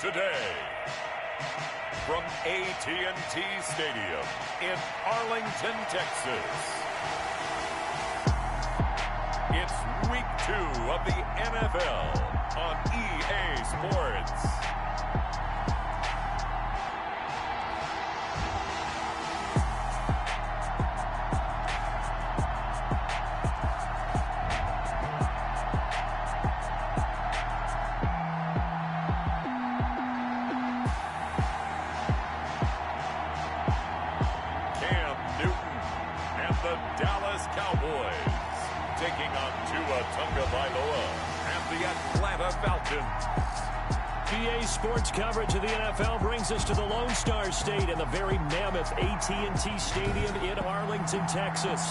today. From AT&T Stadium in Arlington, Texas. It's Week 2 of the NFL on EA Sports. EA Sports coverage of the NFL brings us to the Lone Star State and the very mammoth AT&T Stadium in Arlington, Texas.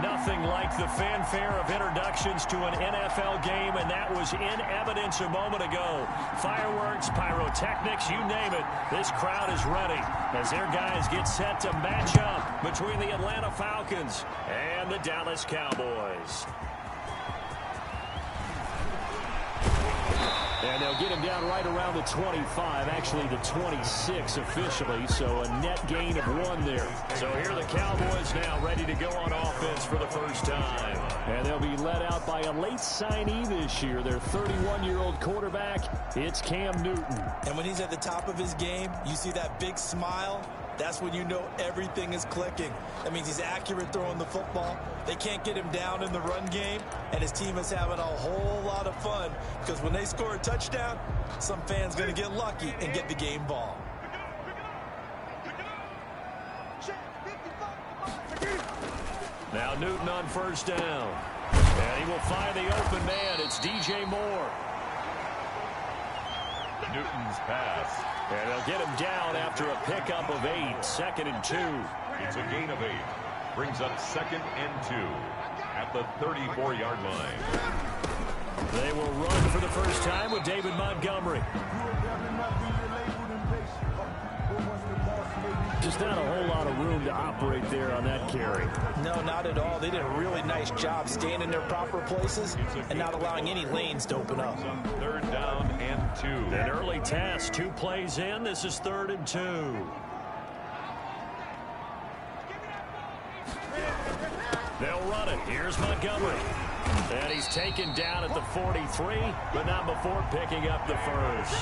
Nothing like the fanfare of introductions to an NFL game, and that was in evidence a moment ago. Fireworks, pyrotechnics, you name it. This crowd is ready as their guys get set to match up between the Atlanta Falcons and the Dallas Cowboys. And they'll get him down right around the 25, actually the 26 officially, so a net gain of 1 there. So here are the Cowboys now ready to go on offense for the first time. And they'll be led out by a late signee this year, their 31-year-old quarterback. It's Cam Newton. And when he's at the top of his game, you see that big smile. That's when you know everything is clicking. That means he's accurate throwing the football. They can't get him down in the run game, and his team is having a whole lot of fun because when they score a touchdown, some fan's going to get lucky and get the game ball. Now Newton on first down. And he will find the open man. It's DJ Moore. Newton's pass. And they'll get him down after a pickup of 8, 2nd and 2. It's a gain of 8. Brings up 2nd and 2 at the 34-yard line. They will run for the first time with David Montgomery. Just not a whole lot of room to operate there on that carry. No, not at all. They did a really nice job staying in their proper places and not allowing any lanes to open up. 3rd down and 2. An early test, 2 plays in. This is 3rd and 2. They'll run it. Here's Montgomery. And he's taken down at the 43, but not before picking up the first.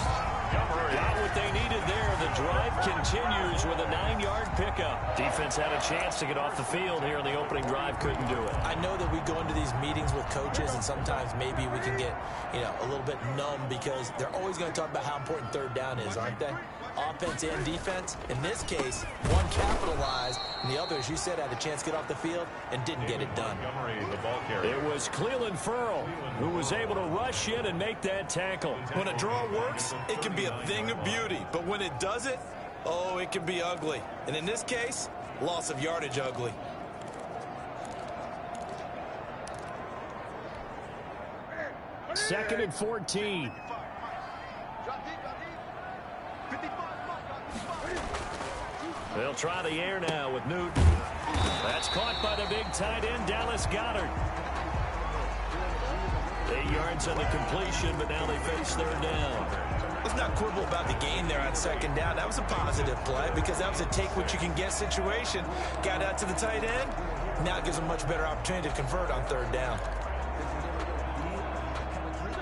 Got what they needed there. The drive continues with a 9-yard pickup. Defense had a chance to get off the field here in the opening drive. Couldn't do it. I know that we go into these meetings with coaches, and sometimes maybe we can get, a little bit numb because they're always going to talk about how important 3rd down is, aren't they? Offense and defense. In this case, one capitalized, and the other, as you said, had a chance to get off the field and didn't get it done. It was Cleveland Ferrell who was able to rush in and make that tackle. When a draw works, it can be a thing of beauty, but when it doesn't, oh, it can be ugly. And in this case, loss of yardage ugly. Second and 14. They'll try the air now with Newton. That's caught by the big tight end, Dallas Goedert. 8 yards on the completion, but now they face 3rd down. Let's not quibble about the gain there on 2nd down. That was a positive play because that was a take-what-you-can-get situation. Got out to the tight end. Now it gives them a much better opportunity to convert on 3rd down.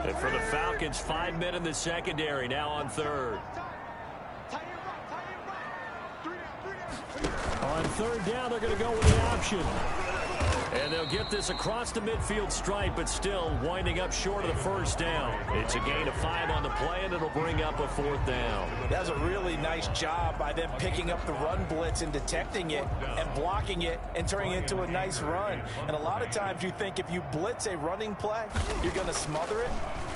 And for the Falcons, 5 men in the secondary, now on 3rd. On 3rd down, they're going to go with the option. And they'll get this across the midfield stripe, but still winding up short of the first down. It's a gain of 5 on the play, and it'll bring up a 4th down. That's a really nice job by them picking up the run blitz and detecting it and blocking it and turning it into a nice run. And a lot of times you think if you blitz a running play, you're going to smother it.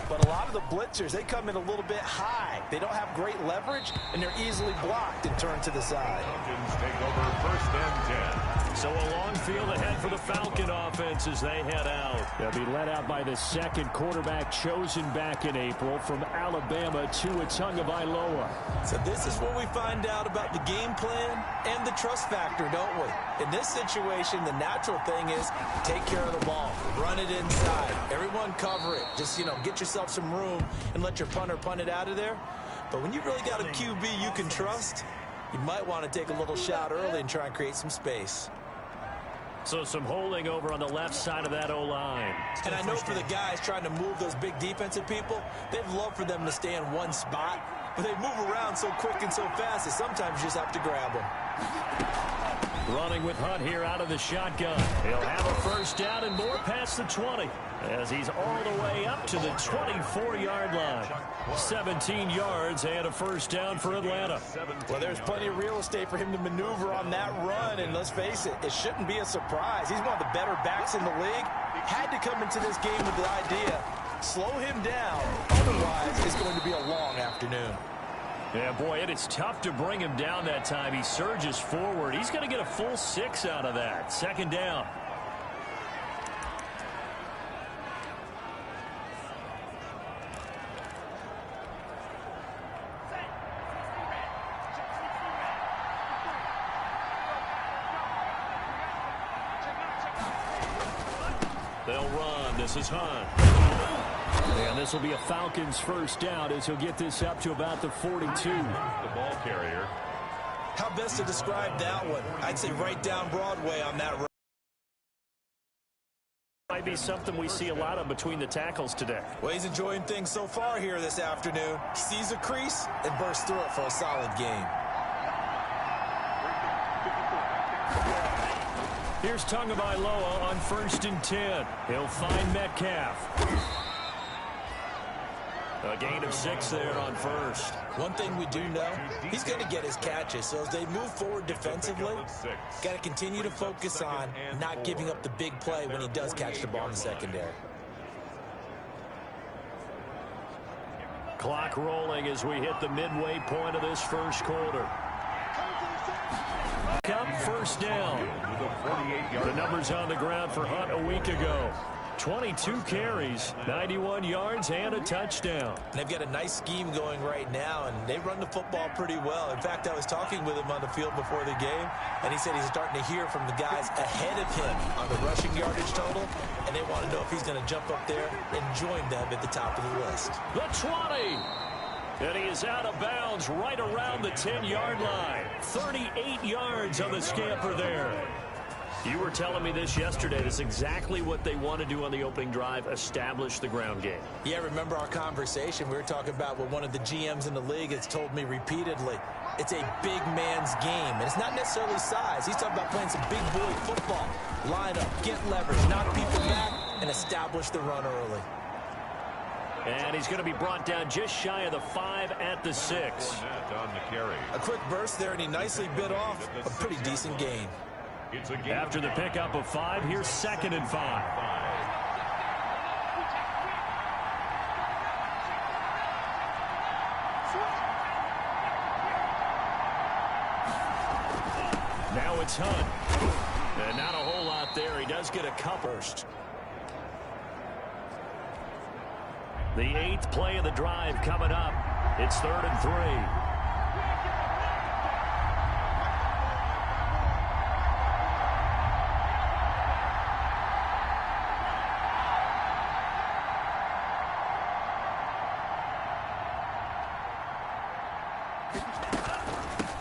But a lot of the blitzers, they come in a little bit high. They don't have great leverage, and they're easily blocked and turned to the side. Falcons take over 1st and 10. So a long field ahead for the Falcon offense as they head out. They'll be led out by the 2nd quarterback chosen back in April from Alabama, Tua Tagovailoa. So this is what we find out about the game plan and the trust factor, don't we? In this situation, the natural thing is take care of the ball. Run it inside. Everyone cover it. Just, get yourself some room and let your punter punt it out of there. But when you really got a QB you can trust, you might want to take a little shot early and try and create some space. So some holding over on the left side of that O-line. And I know for the guys trying to move those big defensive people, they'd love for them to stay in one spot. But they move around so quick and so fast that sometimes you just have to grab them. Running with Hunt here out of the shotgun. He'll have a first down and more past the 20 as he's all the way up to the 24-yard line. 17 yards and a first down for Atlanta. Well, there's plenty of real estate for him to maneuver on that run, and let's face it, it shouldn't be a surprise. He's one of the better backs in the league. Had to come into this game with the idea, slow him down, otherwise it's going to be a long afternoon. Yeah, boy, it is tough to bring him down that time. He surges forward. He's going to get a full 6 out of that. Second down. They'll run. This is Hunt. And this will be a Falcons first down as he'll get this up to about the 42. The ball carrier. How best to describe that one? I'd say right down Broadway on that run. Might be something we see a lot of between the tackles today. Well, he's enjoying things so far here this afternoon. Sees a crease and bursts through it for a solid game. Here's Tagovailoa on 1st and 10. He'll find Metcalf. A gain of 6 there on first. One thing we do know, he's going to get his catches. So as they move forward defensively, got to continue to focus on not giving up the big play when he does catch the ball in the secondary. Clock rolling as we hit the midway point of this first quarter. Come first down. The numbers on the ground for Hunt a week ago. 22 carries, 91 yards, and a touchdown. They've got a nice scheme going right now, and they run the football pretty well. In fact, I was talking with him on the field before the game, and he said he's starting to hear from the guys ahead of him on the rushing yardage total, and they want to know if he's going to jump up there and join them at the top of the list. The 20. And he is out of bounds right around the 10-yard line. 38 yards on the scamper there. You were telling me this yesterday. That's exactly what they want to do on the opening drive, establish the ground game. Yeah, remember our conversation? We were talking about what one of the GMs in the league has told me repeatedly. It's a big man's game, and it's not necessarily size. He's talking about playing some big boy football. Line up, get leverage, knock people back, and establish the run early. And he's going to be brought down just shy of the 5 at the 6. A quick burst there, and he nicely bit off a pretty decent gain. After the pickup of 5, here's 2nd and 5. Now it's Hunt. And not a whole lot there. He does get a couple. The 8th play of the drive coming up. It's 3rd and 3.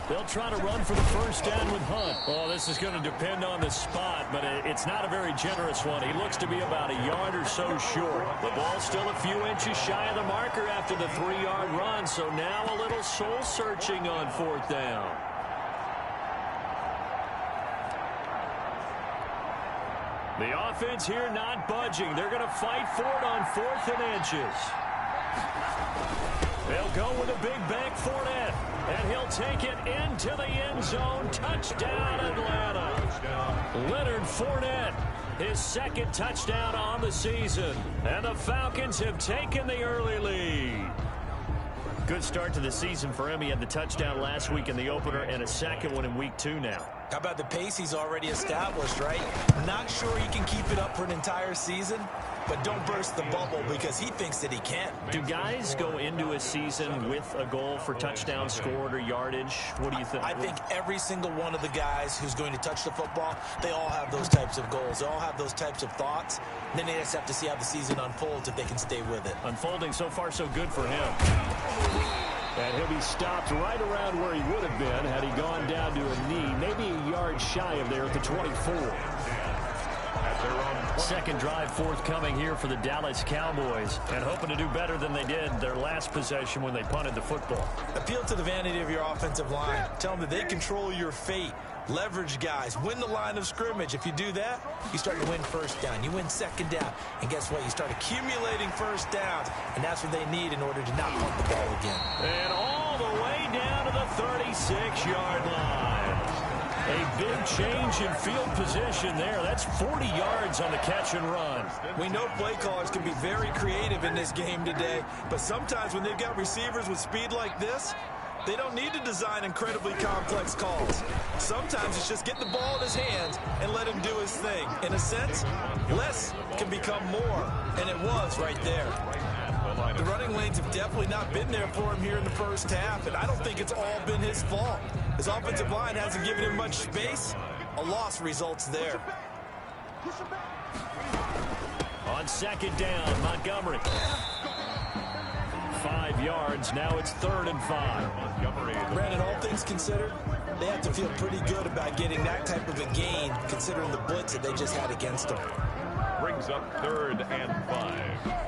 They'll try to run for the first down with Hunt. Oh, this is going to depend on the spot, but it's not a very generous one. He looks to be about a yard or so short. The ball's still a few inches shy of the marker after the 3-yard run, so now a little soul-searching on 4th down. The offense here not budging. They're going to fight for it on 4th and inches. They'll go with a big bank Fournette, and he'll take it into the end zone. Touchdown, Atlanta. Leonard Fournette, his 2nd touchdown on the season, and the Falcons have taken the early lead. Good start to the season for him. He had the touchdown last week in the opener and a 2nd one in week 2 now. How about the pace he's already established, right? Not sure he can keep it up for an entire season, but don't burst the bubble because he thinks that he can. Do guys go into a season with a goal for touchdown scored or yardage? What do you think? I think every single one of the guys who's going to touch the football, they all have those types of goals. They all have those types of thoughts. Then they just have to see how the season unfolds if they can stay with it. Unfolding so far so good for him. And he'll be stopped right around where he would have been had he gone down to a knee, maybe a yard shy of there at the 24. Second drive forthcoming here for the Dallas Cowboys, and hoping to do better than they did their last possession when they punted the football. Appeal to the vanity of your offensive line. Tell them that they control your fate. Leverage guys. Win the line of scrimmage. If you do that, you start to win first down. You win second down. And guess what? You start accumulating first downs, and that's what they need in order to not punt the ball again. And all the way down to the 36-yard line. A big change in field position there. That's 40 yards on the catch and run. We know play callers can be very creative in this game today, but sometimes when they've got receivers with speed like this, they don't need to design incredibly complex calls. Sometimes it's just get the ball in his hands and let him do his thing. In a sense, less can become more, and it was right there. The running lanes have definitely not been there for him here in the first half, and I don't think it's all been his fault. His offensive line hasn't given him much space. A loss results there. On second down, Montgomery. 5 yards. Now it's 3rd and 5. Brandon, all things considered, they have to feel pretty good about getting that type of a gain, considering the blitz that they just had against them. Brings up 3rd and 5.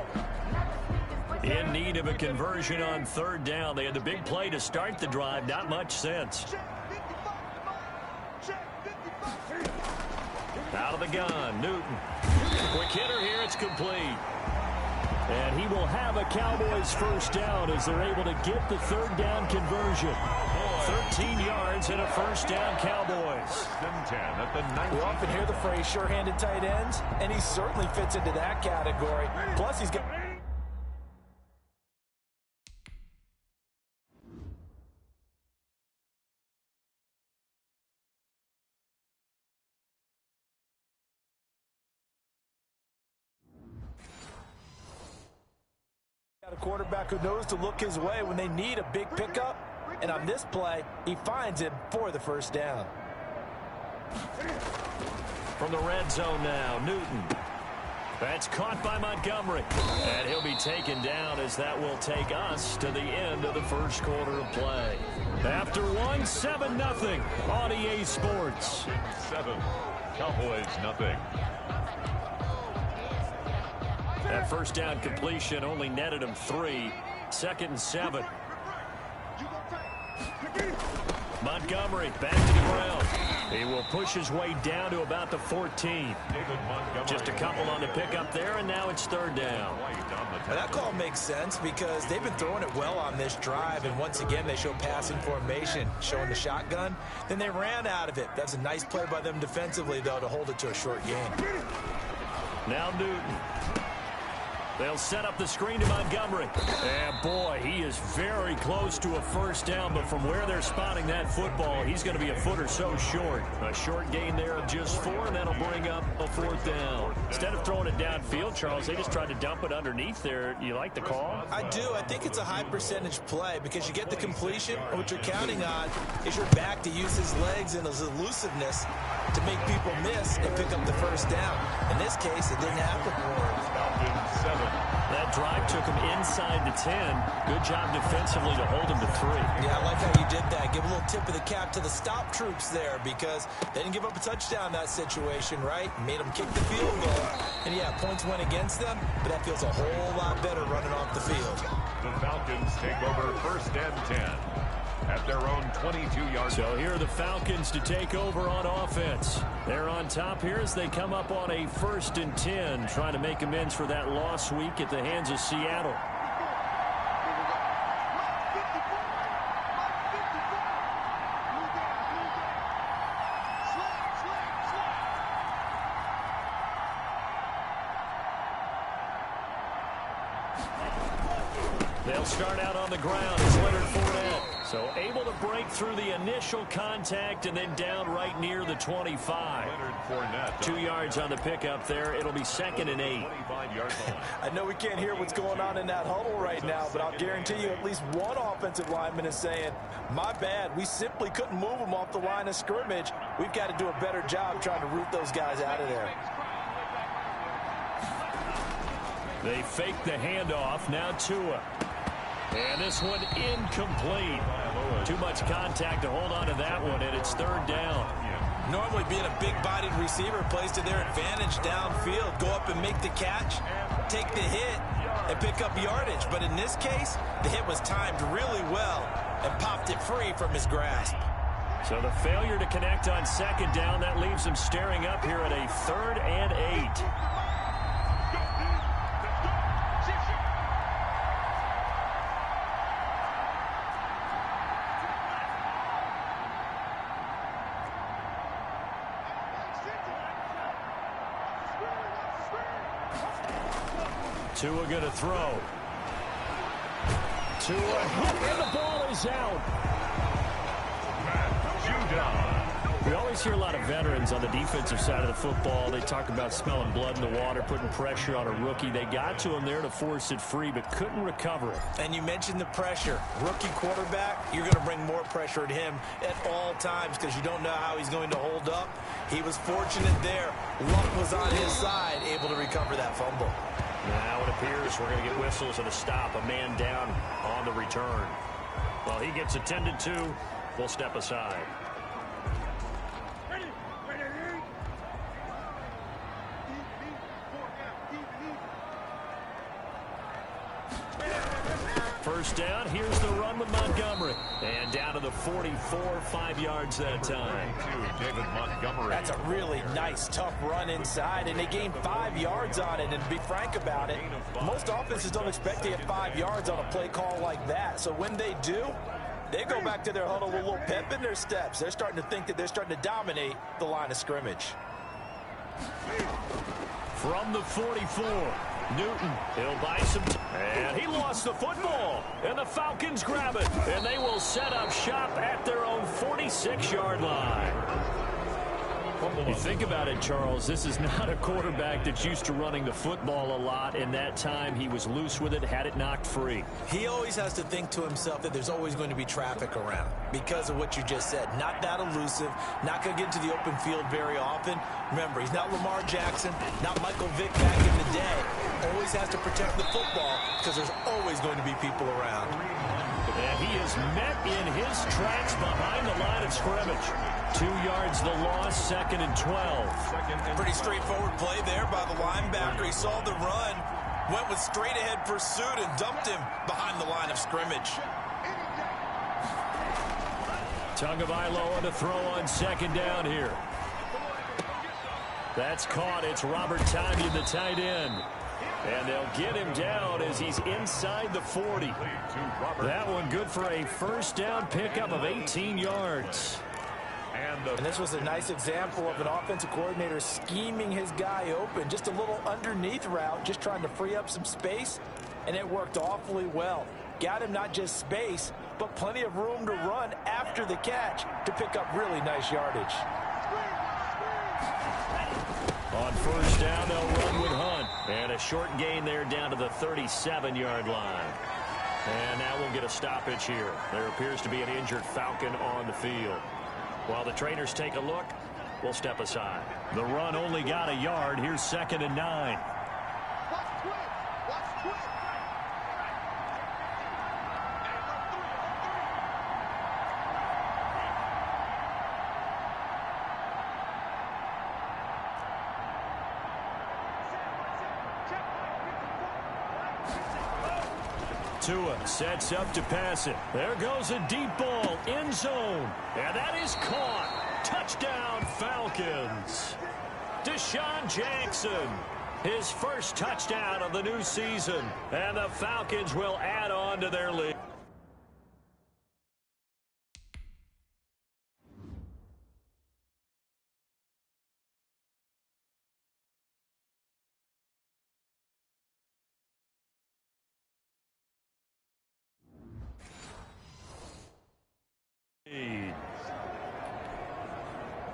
In need of a conversion on 3rd down. They had the big play to start the drive. Not much sense. Out of the gun, Newton. Quick hitter here. It's complete. And he will have a Cowboys first down as they're able to get the 3rd down conversion. 13 yards and a first down, Cowboys. We often hear the phrase sure-handed tight ends, and he certainly fits into that category. Plus, he's got... a quarterback who knows to look his way when they need a big pickup. And on this play, he finds him for the first down. From the red zone now, Newton. That's caught by Montgomery. And he'll be taken down as that will take us to the end of the first quarter of play. After one, 7-0 on EA Sports. 7, Cowboys nothing. That first down completion only netted him 3. 2nd and 7. Montgomery back to the ground. He will push his way down to about the 14. Just a couple on the pickup there, and now it's 3rd down. Now that call makes sense because they've been throwing it well on this drive, and once again they show passing formation, showing the shotgun. Then they ran out of it. That's a nice play by them defensively, though, to hold it to a short gain. Now Newton. They'll set up the screen to Montgomery. And, boy, he is very close to a first down, but from where they're spotting that football, he's going to be a foot or so short. A short gain there of just 4, and that'll bring up a 4th down. Instead of throwing it downfield, Charles, they just tried to dump it underneath there. You like the call? I do. I think it's a high-percentage play because you get the completion, and what you're counting on is your back to use his legs and his elusiveness to make people miss and pick up the first down. In this case, it didn't happen. That drive took him inside the 10. Good job defensively to hold him to 3. Yeah, I like how you did that. Give a little tip of the cap to the stop troops there because they didn't give up a touchdown in that situation, right? Made them kick the field goal. And, yeah, points went against them, but that feels a whole lot better running off the field. The Falcons take over 1st and 10. At their own 22-yard. So here are the Falcons to take over on offense. They're on top here as they come up on a 1st and 10, trying to make amends for that lost week at the hands of Seattle. They'll start out on the ground. It's Leonard Fournette. So able to break through the initial contact and then down right near the 25. Leonard Fournette. 2 yards on the pickup there. It'll be 2nd and 8. I know we can't hear what's going on in that huddle right now, but I'll guarantee you at least one offensive lineman is saying, my bad, we simply couldn't move them off the line of scrimmage. We've got to do a better job trying to root those guys out of there. They fake the handoff. Now Tua. And this one incomplete. Too much contact to hold on to that one, and it's third down. Normally being a big-bodied receiver plays to their advantage downfield. Go up and make the catch, take the hit, and pick up yardage. But in this case, the hit was timed really well and popped it free from his grasp. So the failure to connect on second down, that leaves him staring up here at a 3rd and 8. Tua going to throw. Tua, and the ball is out. We always hear a lot of veterans on the defensive side of the football. They talk about smelling blood in the water, putting pressure on a rookie. They got to him there to force it free, but couldn't recover it. And you mentioned the pressure. Rookie quarterback, you're going to bring more pressure at him at all times because you don't know how he's going to hold up. He was fortunate there. Luck was on his side, able to recover that fumble. Now it appears we're going to get whistles and a stop. A man down on the return. Well, he gets attended to. We'll step aside. First down, here's the run with Montgomery. And down to the 44, 5 yards that time. David Montgomery. That's a really nice, tough run inside, and they gained 5 yards on it. And to be frank about it, most offenses don't expect to get 5 yards on a play call like that. So when they do, they go back to their huddle with a little pep in their steps. They're starting to think that they're starting to dominate the line of scrimmage. From the 44, Newton, he'll buy some time. And he lost the football. And the Falcons grab it. And they will set up shop at their own 46-yard line. You think about it, Charles, this is not a quarterback that's used to running the football a lot. In that time, he was loose with it, had it knocked free. He always has to think to himself that there's always going to be traffic around because of what you just said. Not that elusive, not going to get into the open field very often. Remember, he's not Lamar Jackson, not Michael Vick back in the day. Always has to protect the football because there's always going to be people around. And he is met in his tracks behind the line of scrimmage. 2 yards the loss, 2nd and 12. Pretty straightforward play there by the linebacker. He saw the run, went with straight-ahead pursuit and dumped him behind the line of scrimmage. Tagovailoa to throw on 2nd down here. That's caught. It's Robert Tonyan, the tight end. And they'll get him down as he's inside the 40. That one good for a first down pickup of 18 yards. And this was a nice example of an offensive coordinator scheming his guy open. Just a little underneath route, just trying to free up some space, and it worked awfully well. Got him not just space, but plenty of room to run after the catch to pick up really nice yardage. On first down, they'll run with Hunt. And a short gain there down to the 37-yard line. And now we'll get a stoppage here. There appears to be an injured Falcon on the field. While the trainers take a look, we'll step aside. The run only got a yard. Here's 2nd and 9. Tua sets up to pass it. There goes a deep ball, end zone. And that is caught. Touchdown, Falcons. Deshaun Jackson, his first touchdown of the new season. And the Falcons will add on to their lead.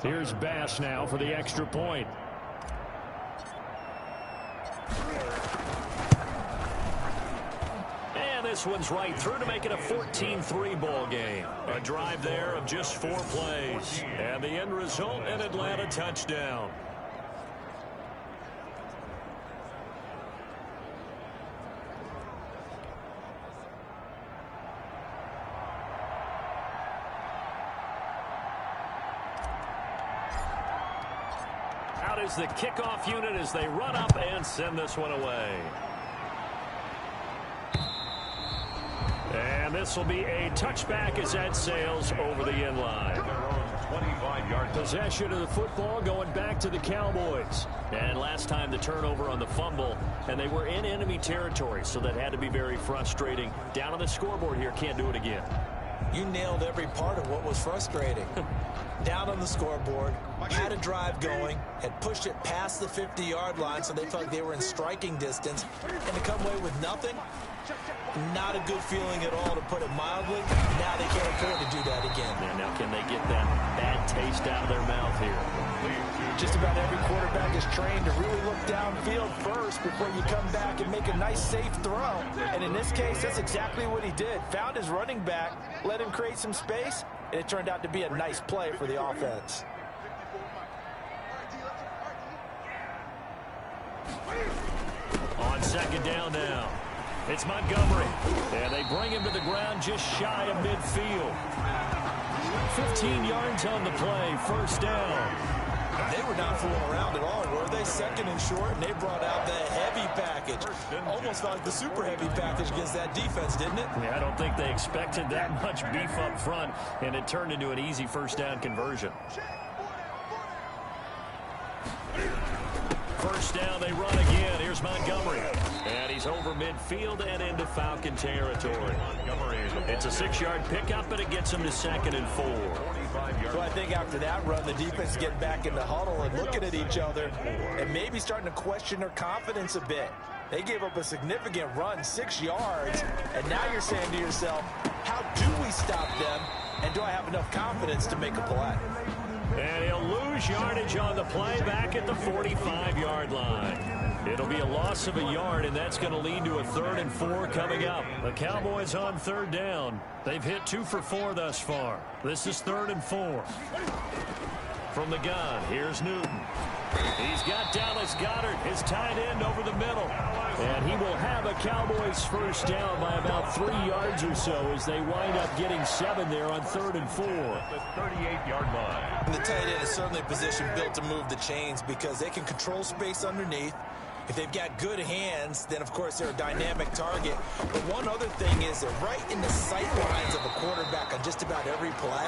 Here's Bass now for the extra point. And this one's right through to make it a 14-3 ball game. A drive there of just 4 plays. And the end result, an Atlanta touchdown. is the kickoff unit as they run up and send this one away. And this will be a touchback as that sails over the end line. 25-yard possession of the football going back to the Cowboys. And last time the turnover on the fumble, and they were in enemy territory, so that had to be very frustrating. Down on the scoreboard here, can't do it again. You nailed every part of what was frustrating. Down on the scoreboard, had a drive going, had pushed it past the 50-yard line, so they felt like they were in striking distance, and to come away with nothing, not a good feeling at all, to put it mildly. Now they can't afford to do that again. Yeah, now can they get that bad taste out of their mouth here? Just about every quarterback is trained to really look downfield first before you come back and make a nice, safe throw. And in this case, that's exactly what he did. Found his running back, let him create some space, and it turned out to be a nice play for the offense. On second down now, it's Montgomery. And they bring him to the ground just shy of midfield. 15 yards on the play, first down. They were not fooling around at all, were they? Second and short, and they brought out the heavy package. Almost felt like the super heavy package against that defense, didn't it? Yeah, I don't think they expected that much beef up front, and it turned into an easy first down conversion. First down, they run again. Here's Montgomery. And he's over midfield and into Falcon territory. It's a 6-yard pickup, and it gets him to 2nd and 4. So I think after that run, the defense getting back in the huddle and looking at each other and maybe starting to question their confidence a bit. They gave up a significant run, 6 yards, and now you're saying to yourself, how do we stop them, and do I have enough confidence to make a play? And he'll lose yardage on the play back at the 45-yard line. It'll be a loss of a yard, and that's going to lead to a 3rd and 4 coming up. The Cowboys on 3rd down. They've hit 2 for 4 thus far. This is 3rd and 4. From the gun, here's Newton. He's got Dallas Goedert, his tight end, over the middle. And he will have a Cowboys first down by about 3 yards or so as they wind up getting 7 there on 3rd and 4. The 38-yard line. And the tight end is certainly a position built to move the chains because they can control space underneath. If they've got good hands, then, of course, they're a dynamic target. But one other thing is they're right in the sight lines of a quarterback on just about every play.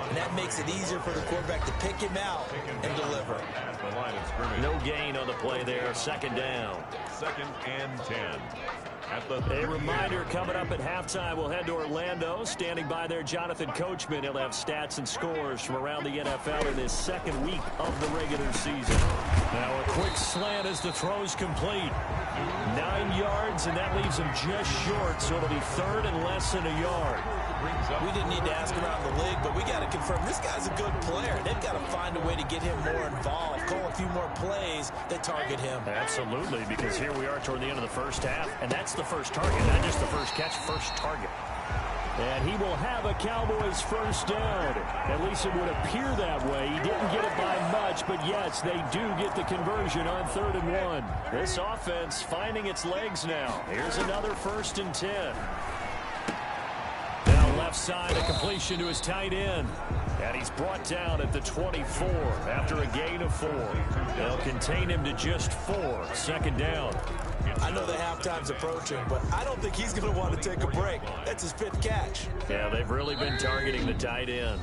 And that makes it easier for the quarterback to pick him out and deliver. No gain on the play there. 2nd down. 2nd and 10. A reminder coming up at halftime, we'll head to Orlando. Standing by there, Jonathan Coachman. He'll have stats and scores from around the NFL in his 2nd week of the regular season. Now a quick slant as the throw's complete. 9 yards, and that leaves him just short, so it'll be 3rd and less than a yard. We didn't need to ask around the league, but we got to confirm this guy's a good player. They've got to find a way to get him more involved, call a few more plays that target him. Absolutely, because here we are toward the end of the first half, and that's the first target, not just the first catch, first target. And he will have a Cowboys first down. At least it would appear that way. He didn't get it by much, but yes, they do get the conversion on 3rd and 1. This offense finding its legs now. Here's another 1st and 10. Now left side, a completion to his tight end. And he's brought down at the 24 after a gain of 4. They'll contain him to just 4. 2nd down. I know the halftime's approaching, but I don't think he's going to want to take a break. That's his 5th catch. Yeah, they've really been targeting the tight end.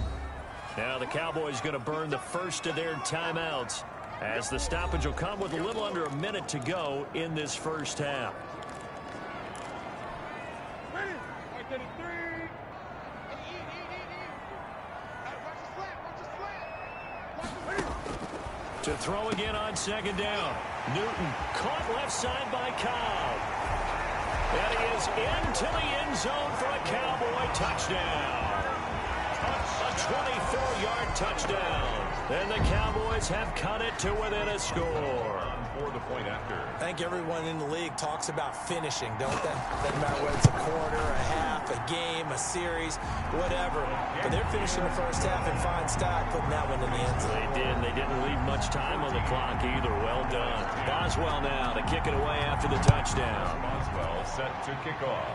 Now the Cowboys going to burn the first of their timeouts as the stoppage will come with a little under a minute to go in this first half. To throw again on 2nd down. Newton caught left side by Cobb. And he is into the end zone for a Cowboy touchdown. A 24-yard touchdown. And the Cowboys have cut it to within a score. For the point after. I think everyone in the league talks about finishing, don't they? Doesn't matter whether it's a quarter, a half, a game, a series, whatever. But they're finishing the first half in fine style, putting that one in the end zone. They did. They didn't leave much time on the clock either. Well done. Boswell now to kick it away after the touchdown. Boswell set to kick off.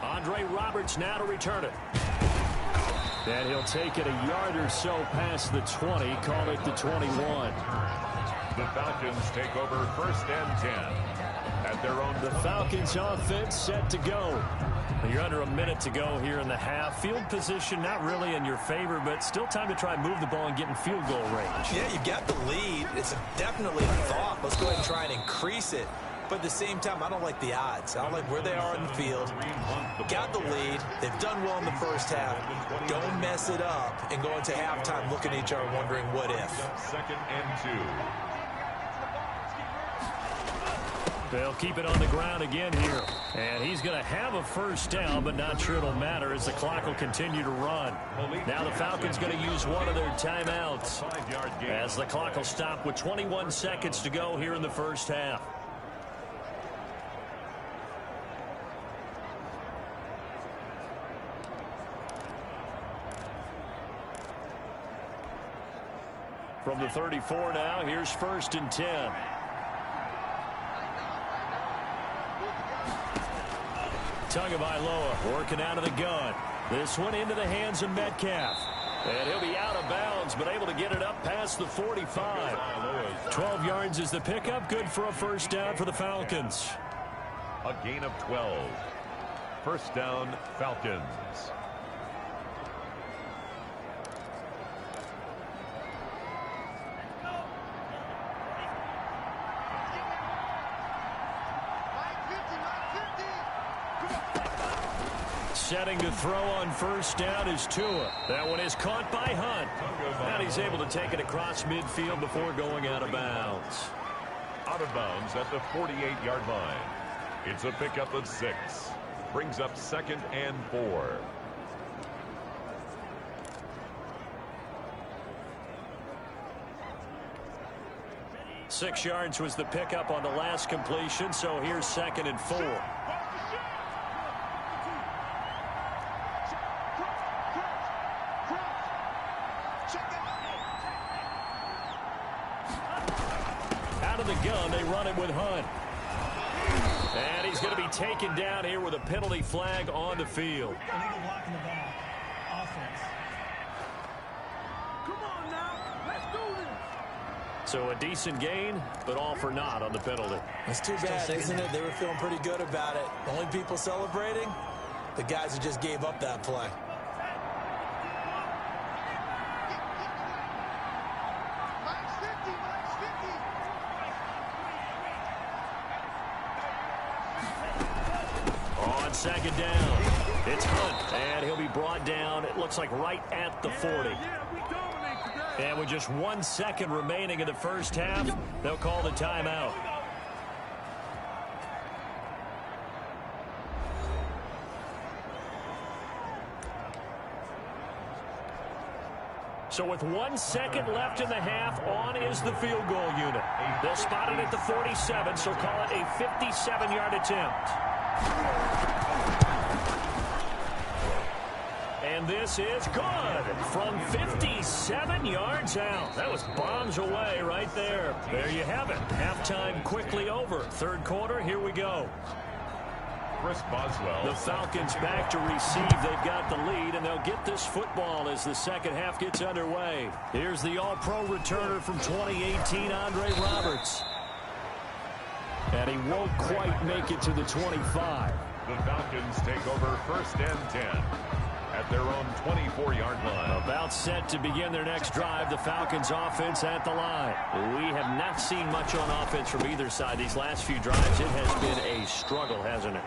Andre Roberts now to return it. And he'll take it a yard or so past the 20, call it the 21. The Falcons take over 1st and 10 at their own. The Falcons offense set to go. You're under a minute to go here in the half. Field position not really in your favor, but still time to try and move the ball and get in field goal range. Yeah, you got the lead. It's definitely a thought. Let's go ahead and try and increase it. But at the same time, I don't like the odds. I don't like where they are in the field. Got the lead. They've done well in the first half. Don't mess it up and go into halftime looking at each other wondering what if. 2nd and 2. They'll keep it on the ground again here. And he's going to have a first down, but not sure it'll matter as the clock will continue to run. Now the Falcons going to use one of their timeouts as the clock will stop with 21 seconds to go here in the first half. From the 34 now, here's 1st and 10. Tagovailoa working out of the gun. This one into the hands of Metcalf. And he'll be out of bounds, but able to get it up past the 45. 12 yards is the pickup. Good for a first down for the Falcons. A gain of 12. First down, Falcons. Setting to throw on first down is Tua. That one is caught by Hunt. And he's able to take it across midfield before going out of bounds. Out of bounds at the 48-yard line. It's a pickup of 6. Brings up 2nd and 4. Six yards was the pickup on the last completion, so here's 2nd and 4. Gun, they run it with Hunt. And he's going to be taken down here with a penalty flag on the field. Illegal blocking the ball. Offense. Come on now. Let's do this. So a decent gain, but all for naught on the penalty. It's too bad, isn't it? They were feeling pretty good about it. The only people celebrating, the guys who just gave up that play. Second down. It's Hunt, and he'll be brought down, it looks like right at the 40. And with just 1 second remaining in the first half, they'll call the timeout. So with 1 second left in the half, on is the field goal unit. They'll spot it at the 47, so call it a 57-yard attempt. And this is good from 57 yards out. That was bombs away right there. There you have it. Halftime quickly over. Third quarter, here we go. Chris Boswell. The Falcons back to receive. They've got the lead, and they'll get this football as the second half gets underway. Here's the all-pro returner from 2018, Andre Roberts. And he won't quite make it to the 25. The Falcons take over 1st and 10 at their own 24-yard line. About set to begin their next drive. The Falcons offense at the line. We have not seen much on offense from either side these last few drives. It has been a struggle, hasn't it?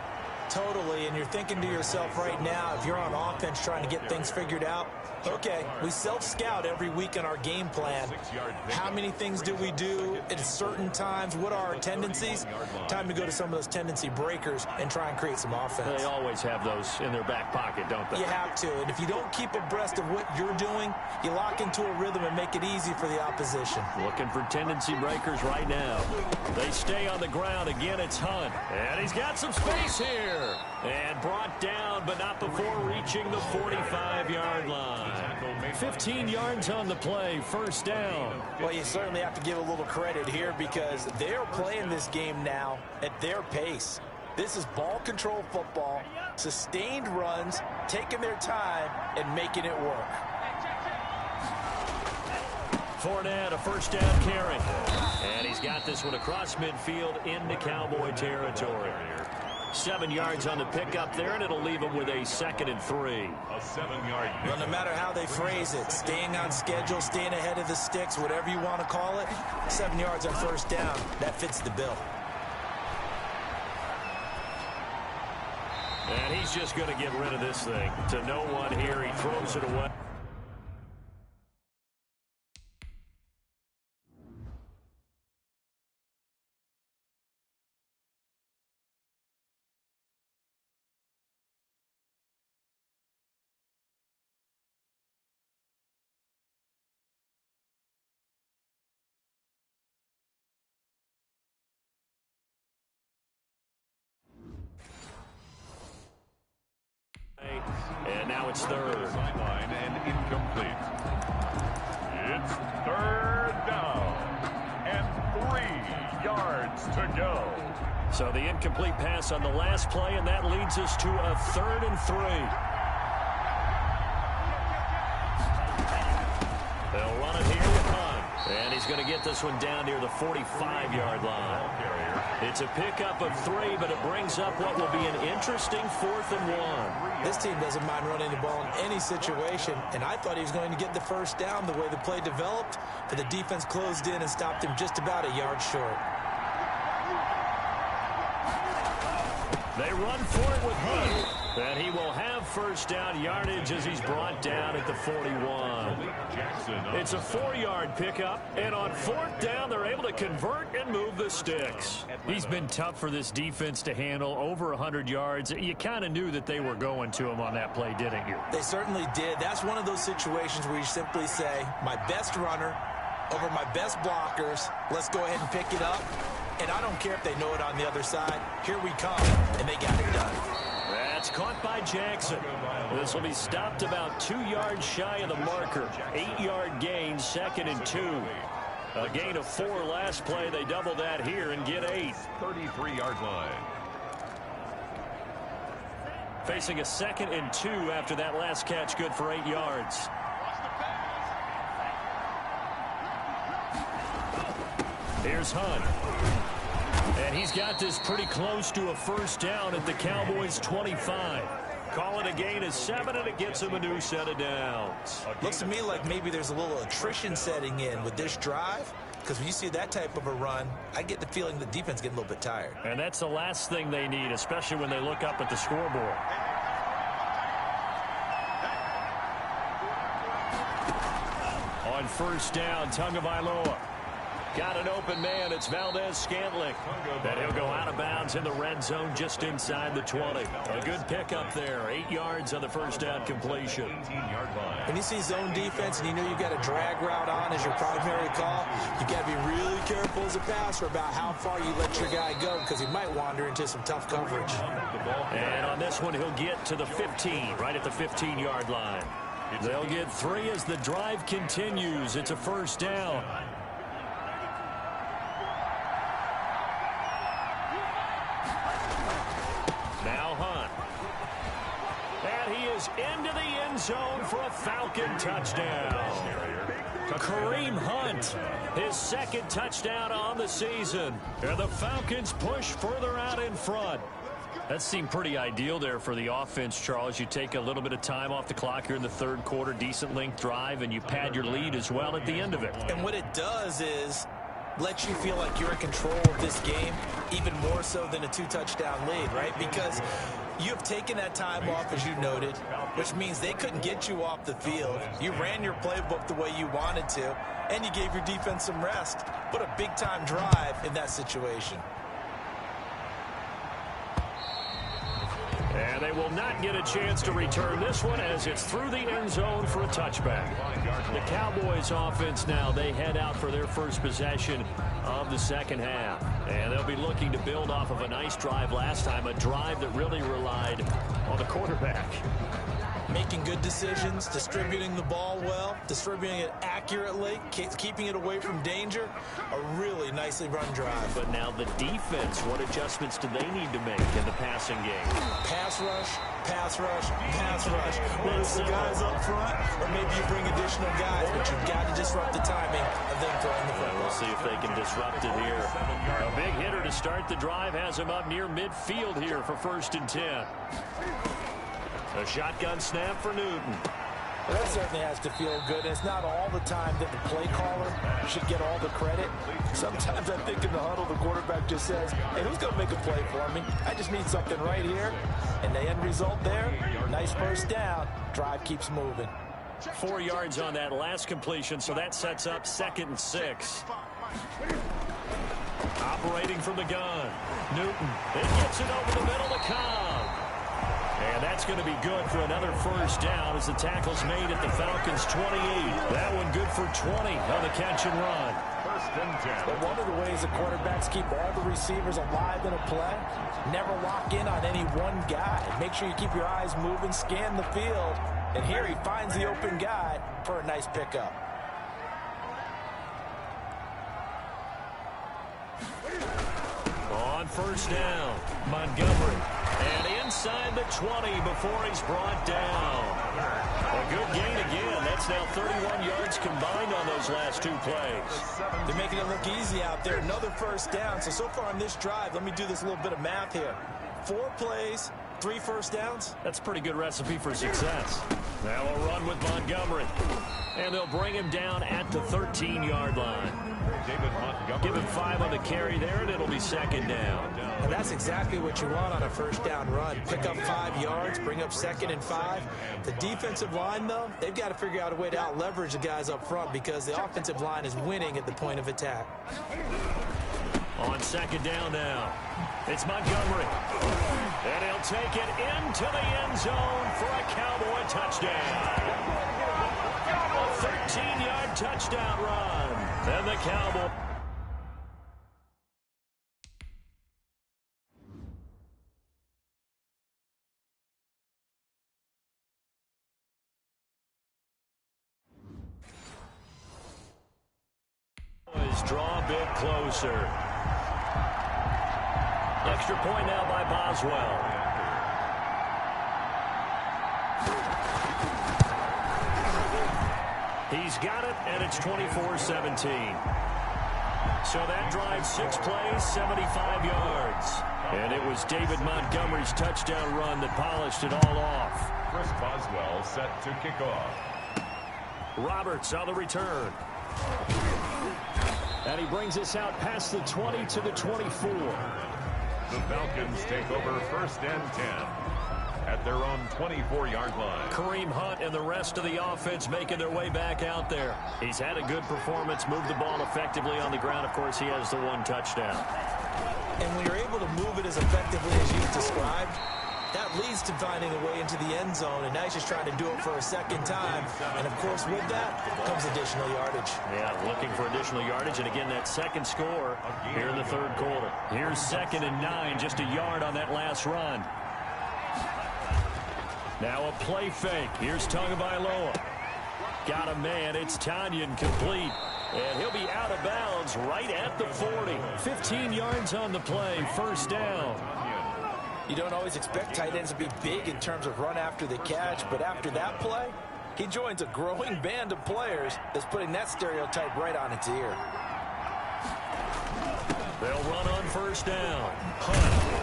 Totally, and you're thinking to yourself right now, if you're on offense trying to get things figured out, okay, we self-scout every week in our game plan. How many things do we do at certain times? What are our tendencies? Time to go to some of those tendency breakers and try and create some offense. They always have those in their back pocket, don't they? You have to, and if you don't keep abreast of what you're doing, you lock into a rhythm and make it easy for the opposition. Looking for tendency breakers right now. They stay on the ground. Again, it's Hunt. And he's got some space here. And brought down, but not before reaching the 45-yard line. 15 yards on the play, first down. Well, you certainly have to give a little credit here because they're playing this game now at their pace. This is ball control football, sustained runs, taking their time, and making it work. Fournette, a first down carry. And he's got this one across midfield into Cowboy territory. 7 yards on the pickup there, and it'll leave him with a 2nd and 3. A 7-yard. Well, no matter how they phrase it, staying on schedule, staying ahead of the sticks, whatever you want to call it, 7 yards on first down, that fits the bill. And he's just going to get rid of this thing. To no one here, he throws it away. And now it's third. Sideline and incomplete. It's third down and 3 yards to go. So the incomplete pass on the last play, and that leads us to a 3rd and 3. They'll run it here with Hunt. And he's going to get this one down near the 45-yard line. It's a pickup of 3, but it brings up what will be an interesting 4th and 1. This team doesn't mind running the ball in any situation, and I thought he was going to get the first down the way the play developed, but the defense closed in and stopped him just about a yard short. They run for it with Hunt. And he will have first down yardage as he's brought down at the 41. It's a 4-yard pickup, and on 4th down, they're able to convert and move the sticks. He's been tough for this defense to handle, over 100 yards. You kind of knew that they were going to him on that play, didn't you? They certainly did. That's one of those situations where you simply say, my best runner over my best blockers, let's go ahead and pick it up. And I don't care if they know it on the other side. Here we come, and they got it done. That's caught by Jackson. This will be stopped about 2 yards shy of the marker. 8-yard gain, 2nd and 2. A gain of 4 last play. They double that here and get 8. 33-yard line. Facing a 2nd and 2 after that last catch, good for 8 yards. Here's Hunt. And he's got this pretty close to a first down at the Cowboys' 25. Call it a gain of 7, and it gets him a new set of downs. Looks to me like maybe there's a little attrition setting in with this drive, because when you see that type of a run, I get the feeling the defense getting a little bit tired. And that's the last thing they need, especially when they look up at the scoreboard. On first down, Tagovailoa. Got an open man. It's Valdez-Scantling. And he'll go out of bounds in the red zone just inside the 20. A good pickup there. 8 yards on the first down completion. 18-yard line. When you see zone defense and you know you've got a drag route on as your primary call, you've got to be really careful as a passer about how far you let your guy go, because he might wander into some tough coverage. And on this one, he'll get to the 15, right at the 15-yard line. They'll get 3 as the drive continues. It's a first down. Now Hunt. And he is into the end zone for a Falcon touchdown. Kareem Hunt, his 2nd touchdown on the season. And the Falcons push further out in front. That seemed pretty ideal there for the offense, Charles. You take a little bit of time off the clock here in the 3rd quarter, decent length drive, and you pad your lead as well at the end of it. And what it does is let you feel like you're in control of this game, even more so than a 2-touchdown lead, right? Because you have taken that time off, as you noted, which means they couldn't get you off the field. You ran your playbook the way you wanted to, and you gave your defense some rest. What a big-time drive in that situation. And they will not get a chance to return this one as it's through the end zone for a touchback. The Cowboys offense now, they head out for their first possession of the second half. And they'll be looking to build off of a nice drive last time, a drive that really relied on the quarterback. Making good decisions, distributing the ball well, distributing it accurately, keeping it away from danger. A really nicely run drive. But now the defense, what adjustments do they need to make in the passing game? Pass rush, pass rush, pass rush. Whether it's the guys up front or maybe you bring additional guys, but you've got to disrupt the timing of them throwing the football. We'll see if they can disrupt it here. A big hitter to start the drive has him up near midfield here for 1st and 10. A shotgun snap for Newton. Well, that certainly has to feel good. And it's not all the time that the play caller should get all the credit. Sometimes I think in the huddle, the quarterback just says, hey, who's going to make a play for me? I just need something right here. And the end result there, nice first down. Drive keeps moving. 4 yards on that last completion, so that sets up 2nd and 6. Operating from the gun. Newton. It gets it over the middle to Cobb. And that's going to be good for another first down as the tackle's made at the Falcons' 28. That one good for 20 on the catch and run. 1st and 10. But one of the ways the quarterbacks keep all the receivers alive in a play, never lock in on any one guy. Make sure you keep your eyes moving, scan the field. And here he finds the open guy for a nice pickup. On 1st down, Montgomery. And inside the 20 before he's brought down. A good gain again. That's now 31 yards combined on those last 2 plays. They're making it look easy out there. Another first down. So far on this drive, let me do this little bit of math here. 4 plays, 3 first downs. That's a pretty good recipe for success. Now a run with Montgomery. And they'll bring him down at the 13-yard line. David Montgomery. Give him 5 on the carry there, and it'll be 2nd down. And that's exactly what you want on a first down run. Pick up 5 yards, bring up 2nd and 5. The defensive line, though, they've got to figure out a way to out-leverage the guys up front because the offensive line is winning at the point of attack. On 2nd down now, it's Montgomery. And he'll take it into the end zone for a Cowboy touchdown. A 13-yard touchdown run. And the Cowboy. Draw a bit closer. Extra point now by Boswell. He's got it, and it's 24-17. So that drives 6 plays, 75 yards. And it was David Montgomery's touchdown run that polished it all off. Chris Boswell set to kick off. Roberts on the return. And he brings us out past the 20 to the 24. The Falcons take over 1st and 10 at their own 24-yard line. Kareem Hunt and the rest of the offense making their way back out there. He's had a good performance, moved the ball effectively on the ground. Of course, he has the 1 touchdown. And when you're able to move it as effectively as you've described, that leads to finding a way into the end zone, and now he's just trying to do it for a 2nd time. And, of course, with that comes additional yardage. Yeah, looking for additional yardage, and again, that 2nd score here in the 3rd quarter. Here's 2nd and 9, just a yard on that last run. Now a play fake. Here's Tagovailoa. Got a man. It's Tanyan complete. And he'll be out of bounds right at the 40. 15 yards on the play. 1st down. You don't always expect tight ends to be big in terms of run after the catch, but after that play, he joins a growing band of players that's putting that stereotype right on its ear. They'll run on 1st down. Hunt.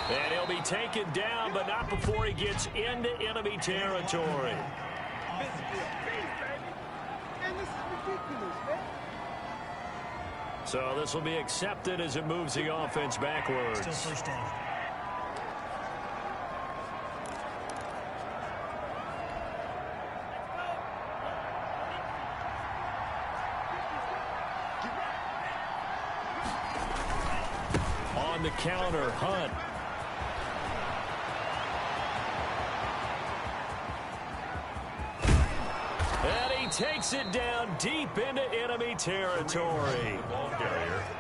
And he'll be taken down, but not before he gets into enemy territory. So this will be accepted as it moves the offense backwards. Still 1st down. On the counter, Hunt. And he he takes it down deep into enemy territory.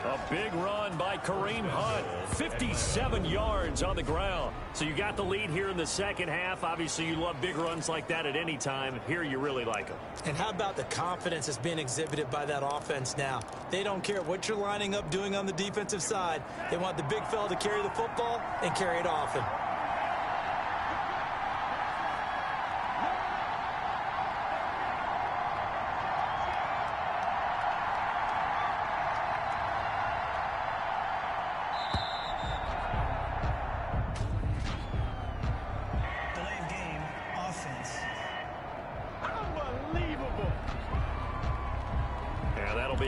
A big run by Kareem Hunt. 57 yards on the ground. So you got the lead here in the second half. Obviously, you love big runs like that at any time. Here, you really like them. And how about the confidence that's being exhibited by that offense now? They don't care what you're lining up doing on the defensive side. They want the big fella to carry the football and carry it often.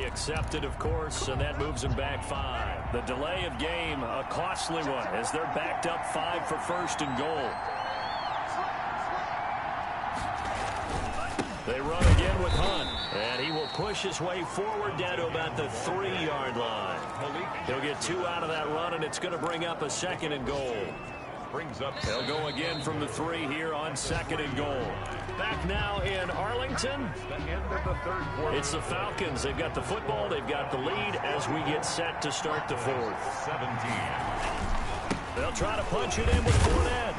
Accepted, of course, and that moves them back 5. The delay of game, a costly one, as they're backed up 5 for first and goal. They run again with Hunt, and he will push his way forward down to about the 3-yard line. He'll get 2 out of that run, and it's going to bring up a second and goal. They'll go again from the 3 here on second and goal. Back now in Arlington. It's the Falcons. They've got the football. They've got the lead as we get set to start the 4th. 17. They'll try to punch it in with Fournette.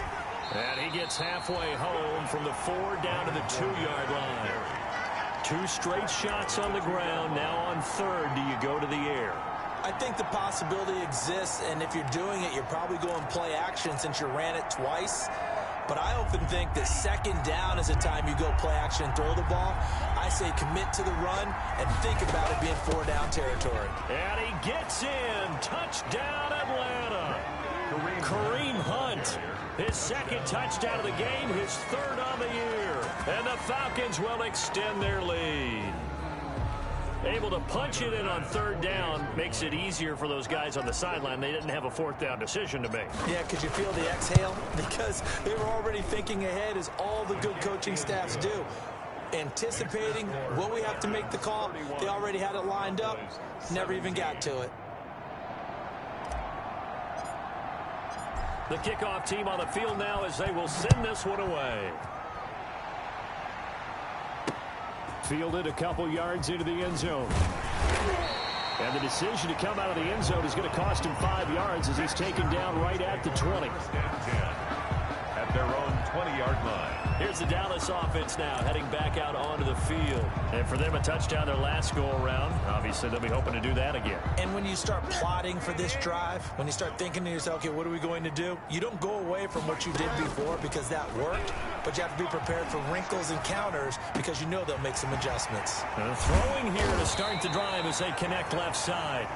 And he gets halfway home from the 4 down to the 2-yard line. 2 straight shots on the ground. Now on 3rd, do you go to the air? I think the possibility exists, and if you're doing it, you're probably going play action since you ran it twice. But I often think that second down is a time you go play action and throw the ball. I say commit to the run and think about it being 4-down territory. And he gets in. Touchdown, Atlanta. Kareem Hunt. His second touchdown of the game, his 3rd on the year. And the Falcons will extend their lead. Able to punch it in on 3rd down makes it easier for those guys on the sideline. They didn't have a 4th down decision to make. Yeah, could you feel the exhale? Because they were already thinking ahead, as all the good coaching staffs do. Anticipating, will we have to make the call? They already had it lined up. Never even got to it. The kickoff team on the field now as they will send this one away. Fielded a couple yards into the end zone. And the decision to come out of the end zone is going to cost him 5 yards as he's taken down right at the 20. At their own 20-yard line. Here's the Dallas offense now heading back out onto the field. And for them, a touchdown their last go-around. Obviously, they'll be hoping to do that again. And when you start plotting for this drive, when you start thinking to yourself, okay, what are we going to do? You don't go away from what you did before because that worked, but you have to be prepared for wrinkles and counters because you know they'll make some adjustments. Throwing here to start the drive as they connect left side.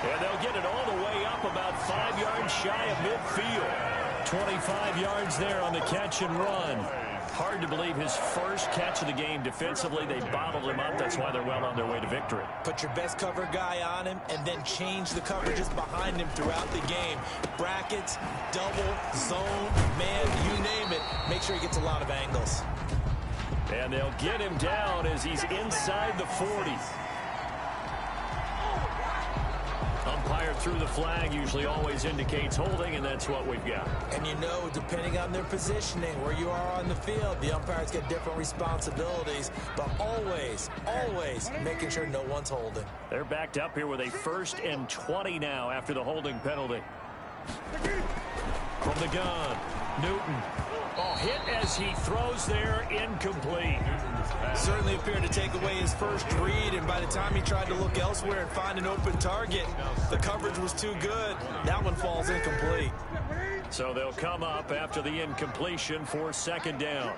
And they'll get it all the way up about 5 yards shy of midfield. 25 yards there on the catch and run. Hard to believe his first catch of the game defensively. They bottled him up. That's why they're well on their way to victory. Put your best cover guy on him and then change the coverages behind him throughout the game. Brackets, double, zone, man, you name it. Make sure he gets a lot of angles. And they'll get him down as he's inside the 40. Umpire through the flag usually always indicates holding, and that's what we've got. And you know, depending on their positioning, where you are on the field, the umpires get different responsibilities, but always, always making sure no one's holding. They're backed up here with a 1st and 20 now after the holding penalty. From the gun, Newton. Oh, hit as he throws there, incomplete. Certainly appeared to take away his first read, and by the time he tried to look elsewhere and find an open target, the coverage was too good. That one falls incomplete. So they'll come up after the incompletion for 2nd down.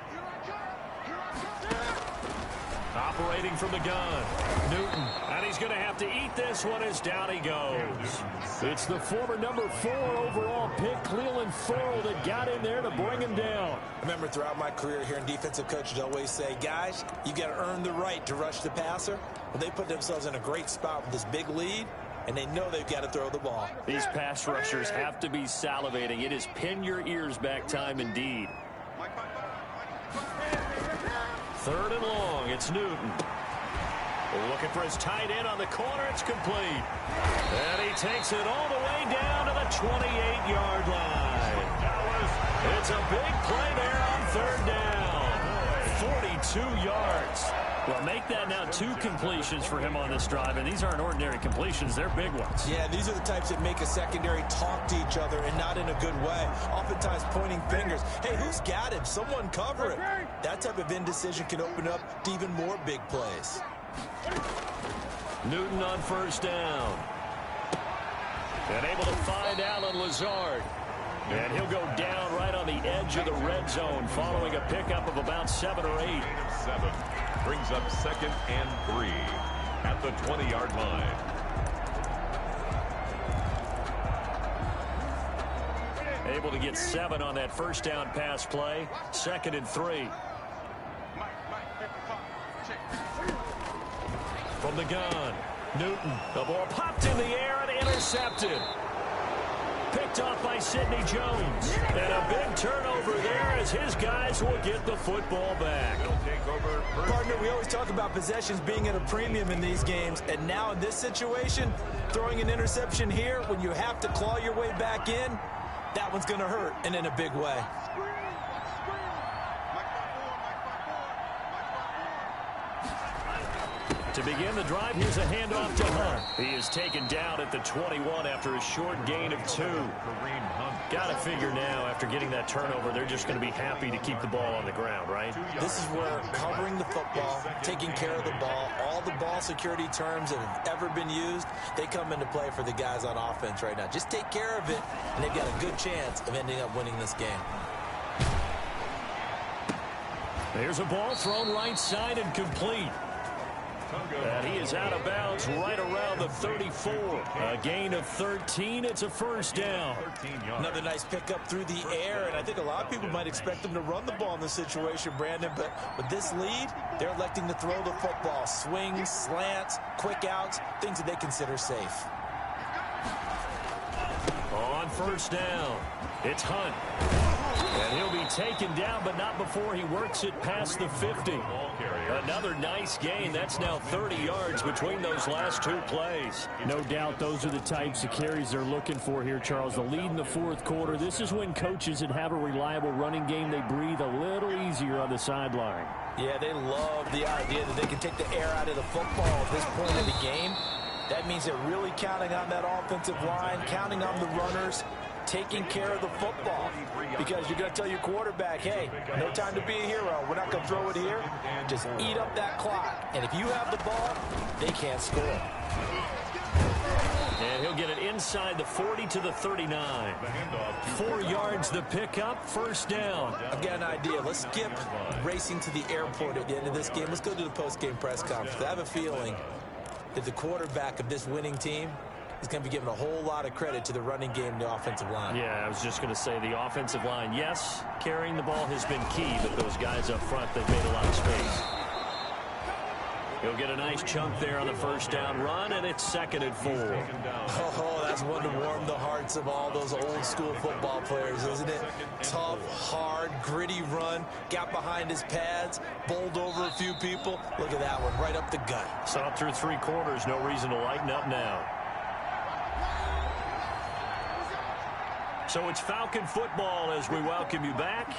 Operating from the gun, Newton. And he's going to have to eat this one as down he goes. It's the former number 4 overall pick, Cleveland Farrell, that got in there to bring him down. I remember throughout my career hearing defensive coaches always say, guys, you got to earn the right to rush the passer. Well, they put themselves in a great spot with this big lead, and they know they've got to throw the ball. These pass rushers have to be salivating. It is pin your ears back time indeed. 3rd and long, it's Newton. Looking for his tight end on the corner, it's complete. And he takes it all the way down to the 28-yard line. It's a big play there on 3rd down. 2 yards. Well, make that now 2 completions for him on this drive, and these aren't ordinary completions. They're big ones. Yeah, these are the types that make a secondary talk to each other, and not in a good way. Oftentimes pointing fingers. Hey, who's got him? Someone cover it. That type of indecision can open up to even more big plays. Newton on first down. And able to find Alan Lazard. And he'll go down right on the edge of the red zone following a pickup of about 7 or 8. Gain of 7 brings up 2nd and 3 at the 20-yard line. Able to get 7 on that first down pass play. 2nd and 3. From the gun, Newton. The ball popped in the air and intercepted. Picked off by Sidney Jones. And a big turnover there as his guys will get the football back. Partner, we always talk about possessions being at a premium in these games. And now in this situation, throwing an interception here when you have to claw your way back in, that one's going to hurt, and in a big way. To begin the drive, here's a handoff to Hunt. He is taken down at the 21 after a short gain of 2. Got to figure now, after getting that turnover, they're just going to be happy to keep the ball on the ground, right? This is where covering the football, taking care of the ball, all the ball security terms that have ever been used, they come into play for the guys on offense right now. Just take care of it, and they've got a good chance of ending up winning this game. There's a ball thrown right side and complete. And he is out of bounds right around the 34. A gain of 13. It's a first down. Another nice pickup through the air, and I think a lot of people might expect them to run the ball in this situation, Brandon, but with this lead, they're electing to throw the football. Swings, slants, quick outs, things that they consider safe. On first down, it's Hunt. And he'll be taken down, but not before he works it past the 50. Another nice gain. That's now 30 yards between those last 2 plays. No doubt those are the types of carries they're looking for here, Charles. The lead in the 4th quarter. This is when coaches that have a reliable running game, they breathe a little easier on the sideline. Yeah, they love the idea that they can take the air out of the football at this point in the game. That means they're really counting on that offensive line, counting on the runners, taking care of the football, because you're going to tell your quarterback, hey, no time to be a hero. We're not going to throw it here. Just eat up that clock. And if you have the ball, they can't score. And he'll get it inside the 40 to the 39. 4 yards the pickup, first down. I've got an idea. Let's skip racing to the airport at the end of this game. Let's go to the post-game press conference. I have a feeling that the quarterback of this winning team is going to be given a whole lot of credit to the running game and the offensive line. Yeah, I was just going to say the offensive line, yes, carrying the ball has been key, but those guys up front, they've made a lot of space. He'll get a nice chunk there on the first down run, and it's 2nd and 4. Oh, that's one to warm the hearts of all those old school football players, isn't it? Tough, hard, gritty run, got behind his pads, bowled over a few people. Look at that one, right up the gut. So up through 3 quarters, no reason to lighten up now. So it's Falcon football as we welcome you back.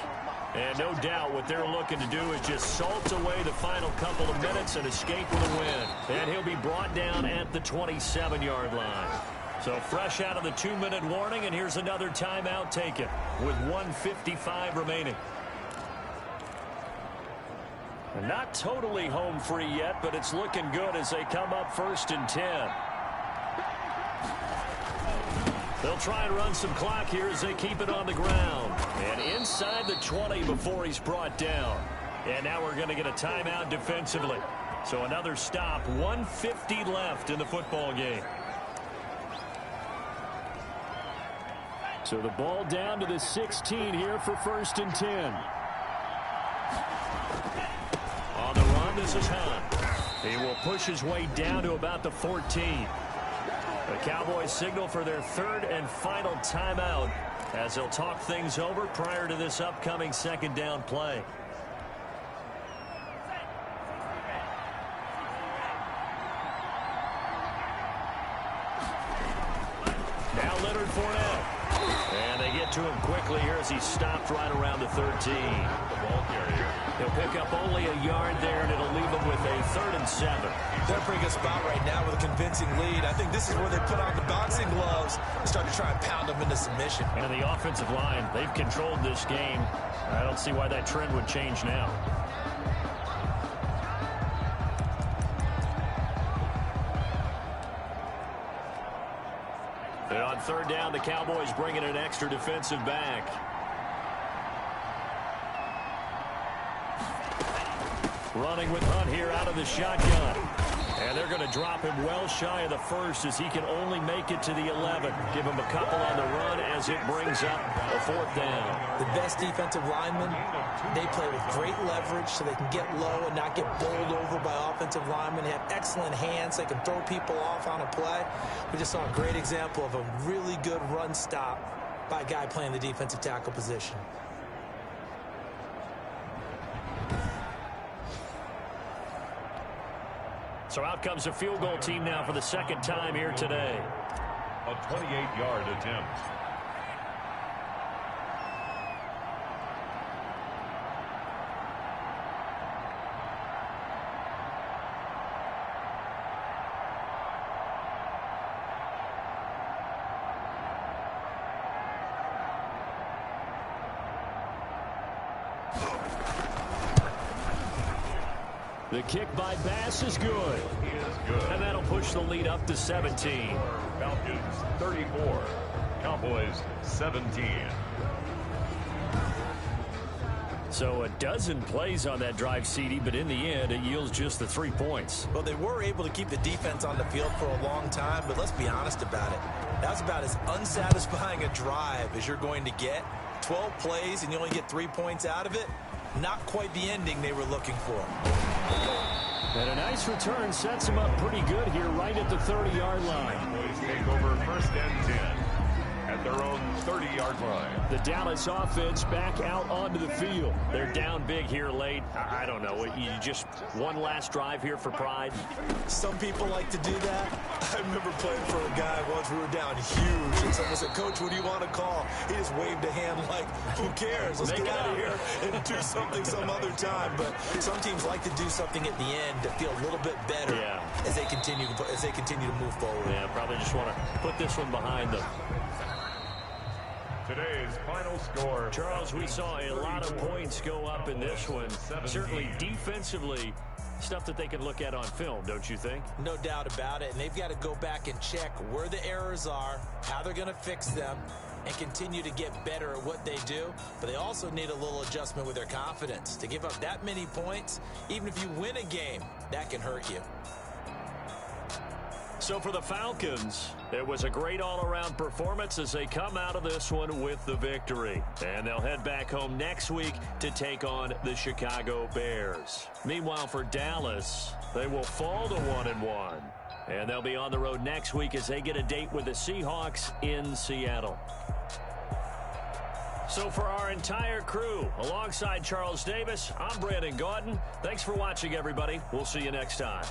And no doubt what they're looking to do is just salt away the final couple of minutes and escape with a win. And he'll be brought down at the 27-yard line. So fresh out of the 2-minute warning, and here's another timeout taken with 1:55 remaining. And not totally home free yet, but it's looking good as they come up 1st and 10. They'll try and run some clock here as they keep it on the ground. And inside the 20 before he's brought down. And now we're going to get a timeout defensively. So another stop, 1:50 left in the football game. So the ball down to the 16 here for 1st and 10. On the run, this is Hunt. He will push his way down to about the 14. The Cowboys signal for their 3rd and final timeout as they'll talk things over prior to this upcoming 2nd down play. Now Leonard Fournette. And they get to him quick. quickly here as he's stopped right around the 13. The ball carrier. He'll pick up only a yard there, and it'll leave him with a 3rd and 7. They're in a pretty good spot right now with a convincing lead. I think this is where they put on the boxing gloves and start to try and pound them into submission. And the offensive line, they've controlled this game. I don't see why that trend would change now. And on 3rd down, the Cowboys bring in an extra defensive back. Running with Hunt here out of the shotgun. And they're going to drop him well shy of the 1st as he can only make it to the 11. Give him a couple on the run as it brings up a 4th down. The best defensive linemen, they play with great leverage so they can get low and not get bowled over by offensive linemen. They have excellent hands. They can throw people off on a play. We just saw a great example of a really good run stop by a guy playing the defensive tackle position. So out comes a field goal team now for the 2nd time here today. A 28-yard attempt. The kick by Bass is good. He is good. And that'll push the lead up to 17. Falcons 34. Cowboys 17. So a dozen plays on that drive, CD, but in the end, it yields just the 3 points. Well, they were able to keep the defense on the field for a long time, but let's be honest about it. That was about as unsatisfying a drive as you're going to get. 12 plays and you only get 3 points out of it. Not quite the ending they were looking for. And a nice return sets him up pretty good here right at the 30-yard line. Cowboys take over 1st and 10 at their own 30-yard line. The Dallas offense back out onto the field. They're down big here late. I don't know. You just one last drive here for pride. Some people like to do that. I remember playing for a guy once. We were down huge, and someone said, "Coach, what do you want to call?" He just waved a hand like, "Who cares? Let's get out of here and do something some other time." But some teams like to do something at the end to feel a little bit better as they continue to move forward. Yeah, probably just want to put this one behind them. Today's final score. Charles, we saw a lot of points go up in this one. Certainly defensively, stuff that they can look at on film, don't you think? No doubt about it. And they've got to go back and check where the errors are, how they're going to fix them, and continue to get better at what they do. But they also need a little adjustment with their confidence. To give up that many points, even if you win a game, that can hurt you. So for the Falcons, it was a great all-around performance as they come out of this one with the victory. And they'll head back home next week to take on the Chicago Bears. Meanwhile, for Dallas, they will fall to 1-1. And they'll be on the road next week as they get a date with the Seahawks in Seattle. So for our entire crew, alongside Charles Davis, I'm Brandon Gaudin. Thanks for watching, everybody. We'll see you next time.